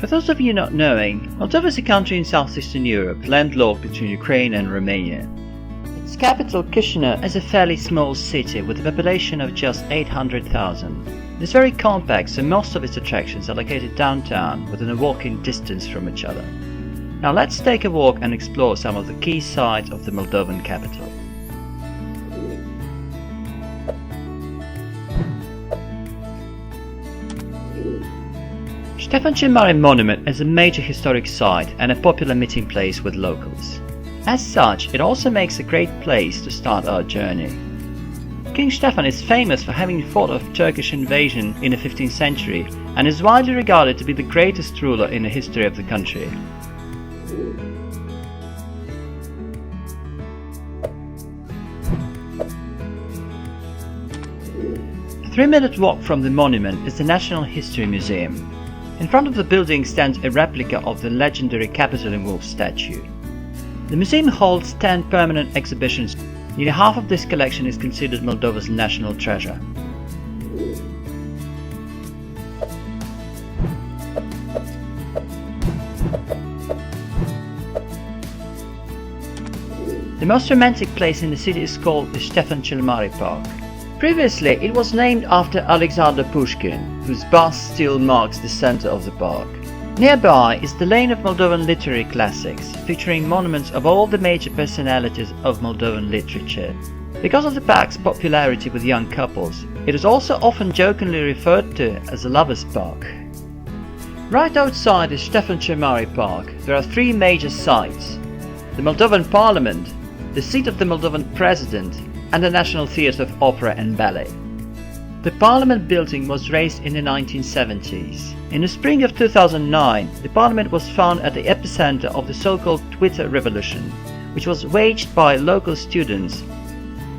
For those of you not knowing, Moldova is a country in southeastern Europe, landlocked between Ukraine and Romania. Its capital, Chisinau, is a fairly small city with a population of just 800,000. It is very compact, so most of its attractions are located downtown, within a walking distance from each other. Now let's take a walk and explore some of the key sites of the Moldovan capital. Stefan Mare monument is a major historic site and a popular meeting place with locals. As such, it also makes a great place to start our journey. King Stefan is famous for having fought off Turkish invasion in the 15th century and is widely regarded to be the greatest ruler in the history of the country. A 3-minute walk from the monument is the National History Museum. In front of the building stands a replica of the legendary Capital in Wolf statue. The museum holds 10 permanent exhibitions. Nearly half of this collection is considered Moldova's national treasure. The most romantic place in the city is called the Stefan Mare Park. Previously, it was named after Alexander Pushkin, whose bust still marks the center of the park. Nearby is the Lane of Moldovan Literary Classics, featuring monuments of all the major personalities of Moldovan literature. Because of the park's popularity with young couples, it is also often jokingly referred to as a lover's park. Right outside the Stefan Mare Park, there are 3 major sites: the Moldovan Parliament, the seat of the Moldovan President, and the National Theatre of Opera and Ballet. The Parliament building was raised in the 1970s. In the spring of 2009, the Parliament was found at the epicenter of the so-called Twitter revolution, which was waged by local students.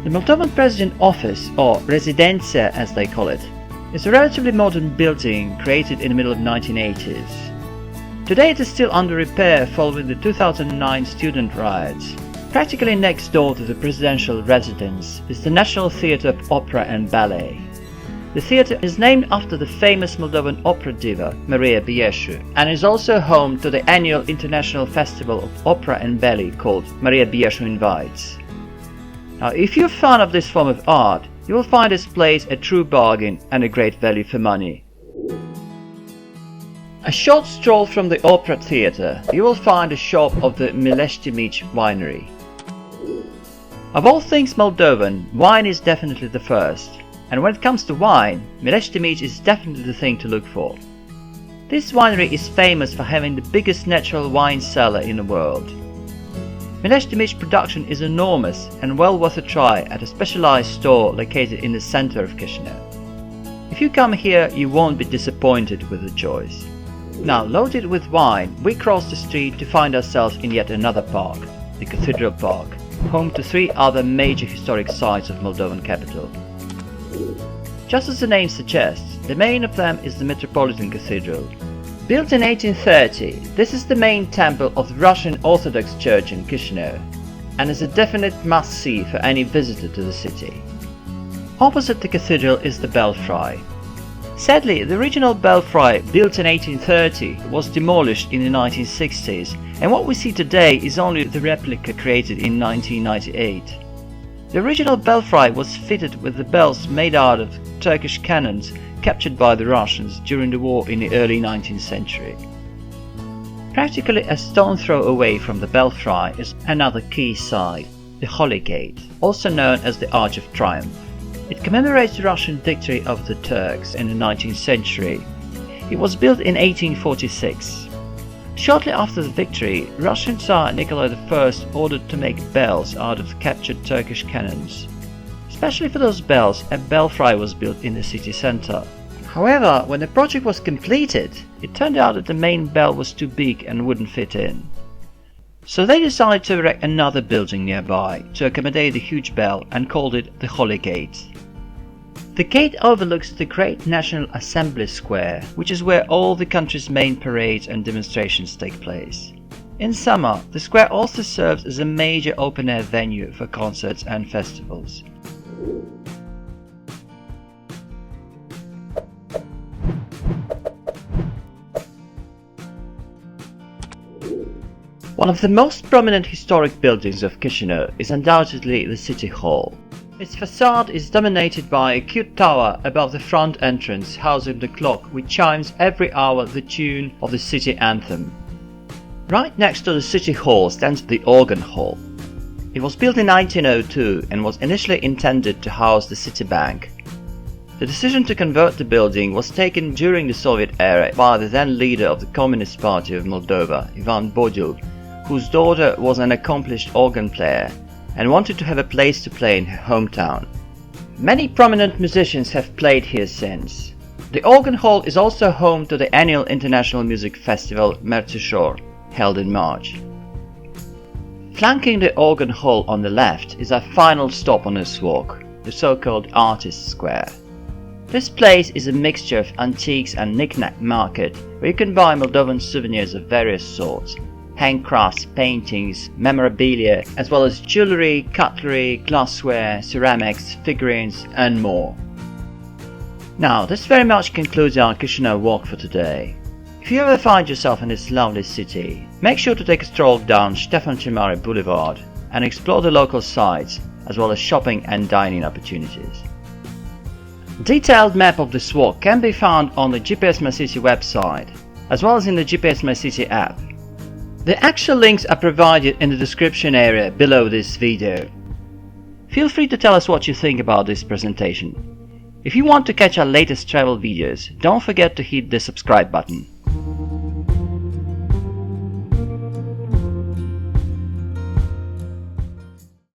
The Moldovan President Office, or Rezidenția as they call it, is a relatively modern building created in the middle of the 1980s. Today it is still under repair following the 2009 student riots. Practically next door to the presidential residence is the National Theatre of Opera and Ballet. The theatre is named after the famous Moldovan opera diva Mare and is also home to the annual international festival of opera and ballet called Mare Invites. Now, if you're a fan of this form of art, you will find this place a true bargain and a great value for money. A short stroll from the opera theatre, you will find the shop of the Milestii Winery. Of all things Moldovan, wine is definitely the first, and when it comes to wine, Milestii is definitely the thing to look for. This winery is famous for having the biggest natural wine cellar in the world. Milestii production is enormous and well worth a try at a specialized store located in the center of Chisinau. If you come here, you won't be disappointed with the choice. Now, loaded with wine, we cross the street to find ourselves in yet another park, the Cathedral Park, home to 3 other major historic sites of Moldovan capital. Just as the name suggests, the main of them is the Metropolitan Cathedral. Built in 1830, this is the main temple of the Russian Orthodox Church in Chisinau, and is a definite must-see for any visitor to the city. Opposite the cathedral is the Belfry. Sadly, the original Belfry, built in 1830, was demolished in the 1960s, and what we see today is only the replica created in 1998. The original Belfry was fitted with the bells made out of Turkish cannons captured by the Russians during the war in the early 19th century. Practically a stone throw away from the Belfry is another key site, the Holy Gate, also known as the Arch of Triumph. It commemorates the Russian victory over the Turks in the 19th century. It was built in 1846. Shortly after the victory, Russian Tsar Nikolai I ordered to make bells out of captured Turkish cannons. Especially for those bells, a belfry was built in the city center. However, when the project was completed, it turned out that the main bell was too big and wouldn't fit in. So they decided to erect another building nearby to accommodate the huge bell and called it the Holy Gate. The gate overlooks the Great National Assembly Square, which is where all the country's main parades and demonstrations take place. In summer, the square also serves as a major open-air venue for concerts and festivals. One of the most prominent historic buildings of Chisinau is undoubtedly the City Hall. Its facade is dominated by a cute tower above the front entrance housing the clock which chimes every hour the tune of the city anthem. Right next to the City Hall stands the Organ Hall. It was built in 1902 and was initially intended to house the City Bank. The decision to convert the building was taken during the Soviet era by the then leader of the Communist Party of Moldova, Ivan Bodil, whose daughter was an accomplished organ player and wanted to have a place to play in her hometown. Many prominent musicians have played here since. The Organ Hall is also home to the annual international music festival Mare, held in March. Flanking the Organ Hall on the left is our final stop on this walk, the so-called Artist Square. This place is a mixture of antiques and knick-knack market where you can buy Moldovan souvenirs of various sorts, handcrafts, paintings, memorabilia, as well as jewelry, cutlery, glassware, ceramics, figurines and more. Now, this very much concludes our Chisinau walk for today. If you ever find yourself in this lovely city, make sure to take a stroll down Stefan Mare Boulevard and explore the local sites, as well as shopping and dining opportunities. A detailed map of this walk can be found on the GPS My City website, as well as in the GPS My City app. The actual links are provided in the description area below this video. Feel free to tell us what you think about this presentation. If you want to catch our latest travel videos, don't forget to hit the subscribe button.